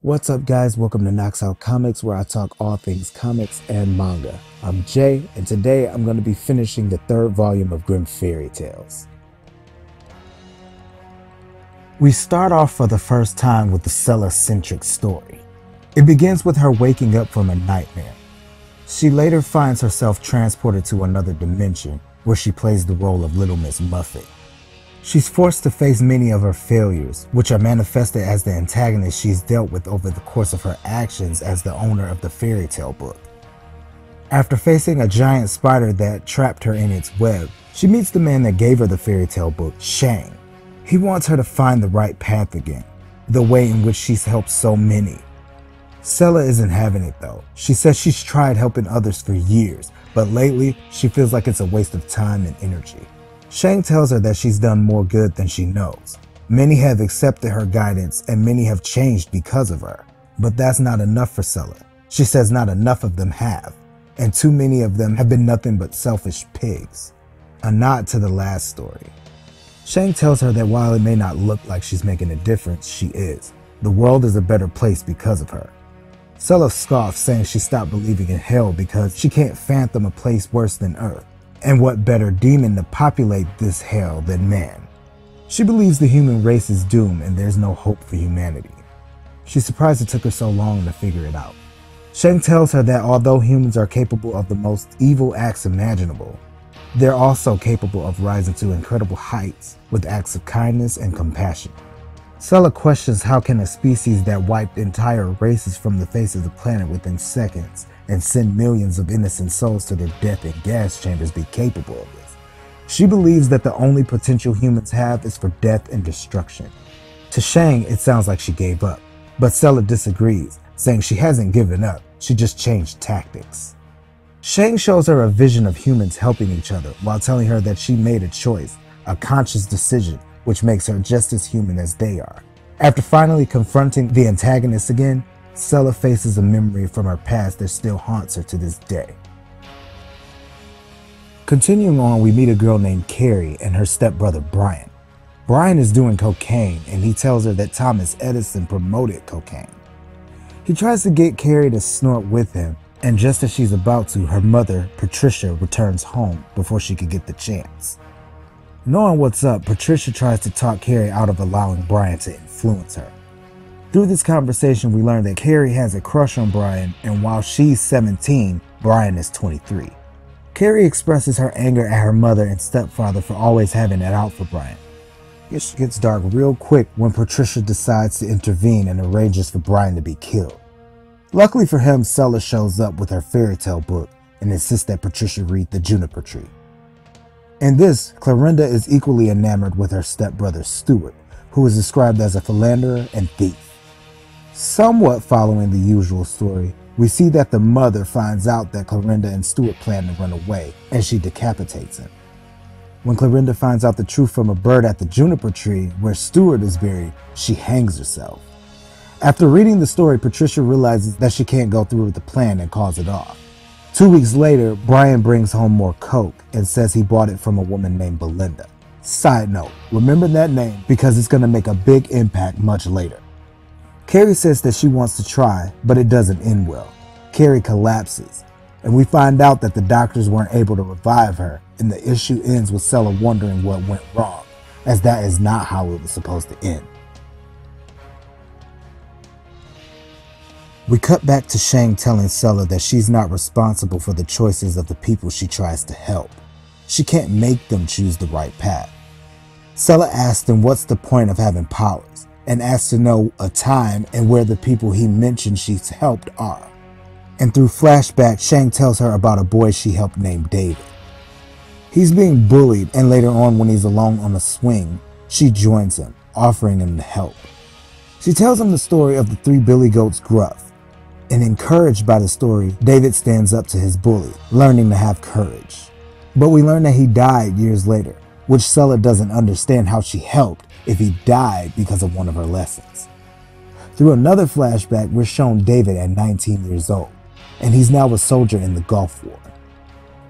What's up, guys? Welcome to Knocks Out Comics, where I talk all things comics and manga. I'm Jay, and today I'm going to be finishing the third volume of Grimm Fairy Tales. We start off for the first time with the Sella-centric story. It begins with her waking up from a nightmare. She later finds herself transported to another dimension, where she plays the role of Little Miss Muffet. She's forced to face many of her failures, which are manifested as the antagonist she's dealt with over the course of her actions as the owner of the fairy tale book. After facing a giant spider that trapped her in its web, she meets the man that gave her the fairy tale book, Shang. He wants her to find the right path again, the way in which she's helped so many. Sella isn't having it though. She says she's tried helping others for years, but lately she feels like it's a waste of time and energy. Shang tells her that she's done more good than she knows. Many have accepted her guidance and many have changed because of her. But that's not enough for Sella. She says not enough of them have, and too many of them have been nothing but selfish pigs. A nod to the last story. Shang tells her that while it may not look like she's making a difference, she is. The world is a better place because of her. Sella scoffs, saying she stopped believing in hell because she can't fathom a place worse than Earth. And what better demon to populate this hell than man? She believes the human race is doomed and there's no hope for humanity. She's surprised it took her so long to figure it out. Shang tells her that although humans are capable of the most evil acts imaginable, they're also capable of rising to incredible heights with acts of kindness and compassion. Sella questions how can a species that wiped entire races from the face of the planet within seconds and send millions of innocent souls to their death in gas chambers be capable of this. She believes that the only potential humans have is for death and destruction. To Shang, it sounds like she gave up, but Sella disagrees, saying she hasn't given up, she just changed tactics. Shang shows her a vision of humans helping each other while telling her that she made a choice, a conscious decision, which makes her just as human as they are. After finally confronting the antagonist again, Sella faces a memory from her past that still haunts her to this day. Continuing on, we meet a girl named Carrie and her stepbrother Brian. Brian is doing cocaine and he tells her that Thomas Edison promoted cocaine. He tries to get Carrie to snort with him, and just as she's about to, her mother, Patricia, returns home before she could get the chance. Knowing what's up, Patricia tries to talk Carrie out of allowing Brian to influence her. Through this conversation, we learn that Carrie has a crush on Brian, and while she's 17, Brian is 23. Carrie expresses her anger at her mother and stepfather for always having it out for Brian. It gets dark real quick when Patricia decides to intervene and arranges for Brian to be killed. Luckily for him, Sella shows up with her fairy tale book and insists that Patricia read The Juniper Tree. In this, Clorinda is equally enamored with her stepbrother Stuart, who is described as a philanderer and thief. Somewhat following the usual story, we see that the mother finds out that Clorinda and Stuart plan to run away, and she decapitates him. When Clorinda finds out the truth from a bird at the juniper tree where Stuart is buried, she hangs herself. After reading the story, Patricia realizes that she can't go through with the plan and calls it off. 2 weeks later, Brian brings home more coke and says he bought it from a woman named Belinda. Side note, remember that name because it's going to make a big impact much later. Carrie says that she wants to try, but it doesn't end well. Carrie collapses, and we find out that the doctors weren't able to revive her, and the issue ends with Sella wondering what went wrong, as that is not how it was supposed to end. We cut back to Shang telling Sella that she's not responsible for the choices of the people she tries to help. She can't make them choose the right path. Sella asks him what's the point of having powers, and asks to know a time and where the people he mentioned she's helped are. And through flashback, Shang tells her about a boy she helped named David. He's being bullied, and later on when he's alone on a swing, she joins him, offering him to help. She tells him the story of the 3 billy goats Gruff, and encouraged by the story, David stands up to his bully, learning to have courage. But we learn that he died years later, which Sella doesn't understand how she helped if he died because of one of her lessons. Through another flashback, we're shown David at 19 years old, and he's now a soldier in the Gulf War.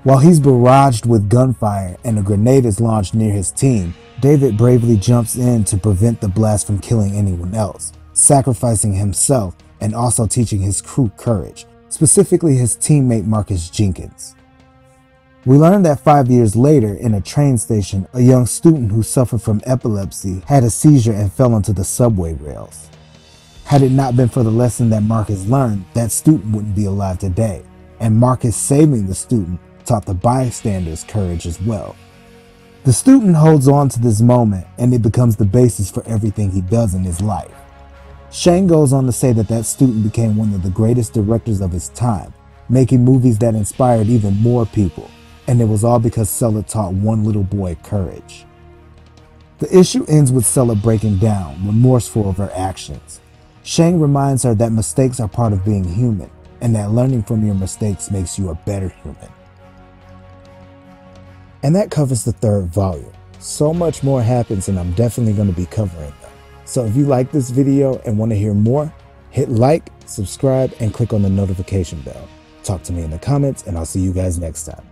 While he's barraged with gunfire and a grenade is launched near his team, David bravely jumps in to prevent the blast from killing anyone else, sacrificing himself and also teaching his crew courage, specifically his teammate Marcus Jenkins. We learn that 5 years later, in a train station, a young student who suffered from epilepsy had a seizure and fell onto the subway rails. Had it not been for the lesson that Marcus learned, that student wouldn't be alive today, and Marcus saving the student taught the bystanders courage as well. The student holds on to this moment, and it becomes the basis for everything he does in his life. Shang goes on to say that that student became one of the greatest directors of his time, making movies that inspired even more people, and it was all because Sella taught one little boy courage. The issue ends with Sella breaking down, remorseful of her actions. Shang reminds her that mistakes are part of being human, and that learning from your mistakes makes you a better human. And that covers the third volume. So much more happens, and I'm definitely going to be covering them. So if you like this video and want to hear more, hit like, subscribe, and click on the notification bell. Talk to me in the comments, and I'll see you guys next time.